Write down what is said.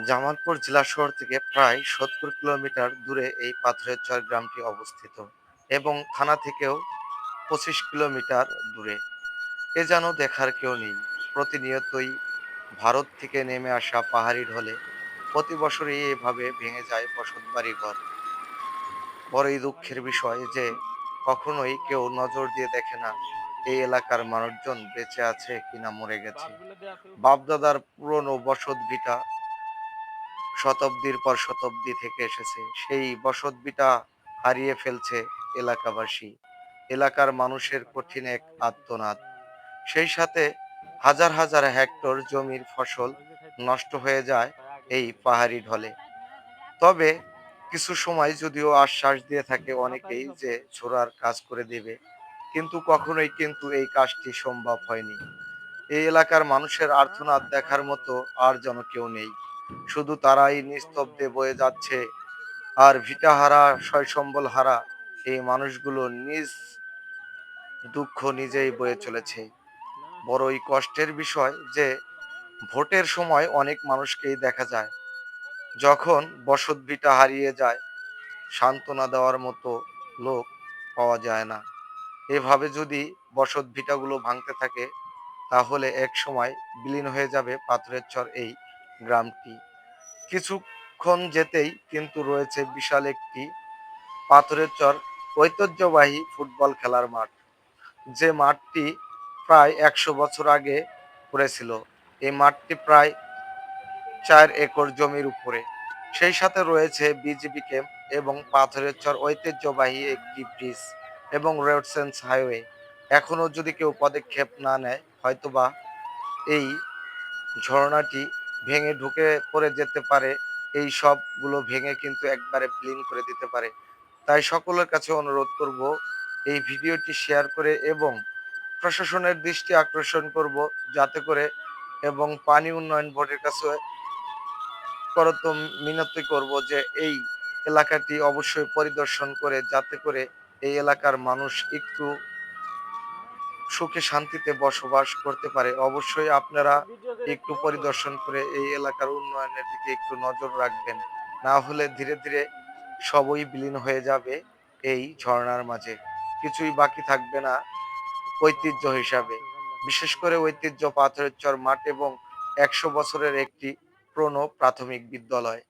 জামালপুর জেলা শহর থেকে প্রায় ৭০ কিলোমিটার দূরে এই পাথরের চর গ্রামটি অবস্থিত এবং থানা থেকেও ২৫ কিলোমিটার দূরে। এ যেন দেখার কেউ নেই। প্রতিনিয়তই ভারত থেকে নেমে আসা পাহাড়ি ঢলে প্রতি বছরই এভাবে ভেঙে যায় বসতবাড়ি ঘর। বড়ই দুঃখের বিষয় যে কখনোই কেউ নজর দিয়ে দেখে না এই এলাকার মানুষজন বেঁচে আছে কিনা মরে গেছে। বাপদাদার পুরনো বসত ভিটা শতাব্দীর পর শতাব্দী থেকে এসেছে। সেই বসতভিটা হারিয়ে ফেলছে এলাকাবাসী। এলাকার মানুষের কঠিন এক আর্তনাদ। সেই সাথে হাজার হাজার হেক্টর জমির ফসল নষ্ট হয়ে যায় এই পাহাড়ি ঢলে। তবে কিছু সময় যদিও আশ্বাস দিয়ে থাকে অনেকেই যে ছোড়ার কাজ করে দেবে, কিন্তু কখনোই কিন্তু এই কাজটি সম্ভব হয়নি। এই এলাকার মানুষের আর্তনাদ দেখার মতো আর যেন কেউ নেই। শুধু তারাই নিস্তব্ধে বয়ে যাচ্ছে, আর ভিটাহারা সয়সম্বল হারা এই মানুষগুলো নিজ দুঃখ নিজেই বয়ে চলেছে। বড়ই কষ্টের বিষয় যে ভোটের সময় অনেক মানুষকেই দেখা যায়, যখন বসতভিটা হারিয়ে যায় সান্ত্বনা দেওয়ার মতো লোক পাওয়া যায় না। এভাবে যদি বসতভিটাগুলো ভাঙতে থাকে তাহলে এক সময় বিলীন হয়ে যাবে পাথরের চর এই গ্রামটি। কিছুক্ষণ যেতেই কিন্তু রয়েছে বিশাল একটি পাথরের চর ঐতিহ্যবাহী ফুটবল খেলার মাঠ, যে মাঠটি প্রায় ১০০ বছর আগে করেছিল। এই মাঠটি প্রায় ৪ একর জমির উপরে। সেই সাথে রয়েছে বিজিবি ক্যাম্প এবং পাথরের চর ঐতিহ্যবাহী একটি ব্রিজ এবং রোডসেন্স হাইওয়ে। এখনো যদি কেউ পদক্ষেপ না নেয় হয়তোবা এই ঝরনাটি ভেঙে ঢুকে পড়ে যেতে পারে। এই সবগুলো ভেঙে কিন্তু একবারে বিলীন করে দিতে পারে। তাই সকলের কাছে অনুরোধ করব এই ভিডিওটি শেয়ার করে এবং প্রশাসনের দৃষ্টি আকর্ষণ করব, যাতে করে এবং পানি উন্নয়ন বোর্ডের কাছে করত মিনতি করব যে এই এলাকাটি অবশ্যই পরিদর্শন করে, যাতে করে এই এলাকার মানুষ একটু সুখে শান্তিতে বসবাস করতে পারে। অবশ্যই আপনারা একটু পরিদর্শন করে এই এলাকার উন্নয়নের দিকে একটু নজর রাখবেন। না হলে ধীরে ধীরে সবই বিলীন হয়ে যাবে এই ঝরনার মাঝে। কিছুই বাকি থাকবে না ঐতিহ্য হিসাবে। বিশেষ করে ঐতিহ্য পাথরের চর মাঠ এবং ১০০ বছরের একটি পুরনো প্রাথমিক বিদ্যালয়।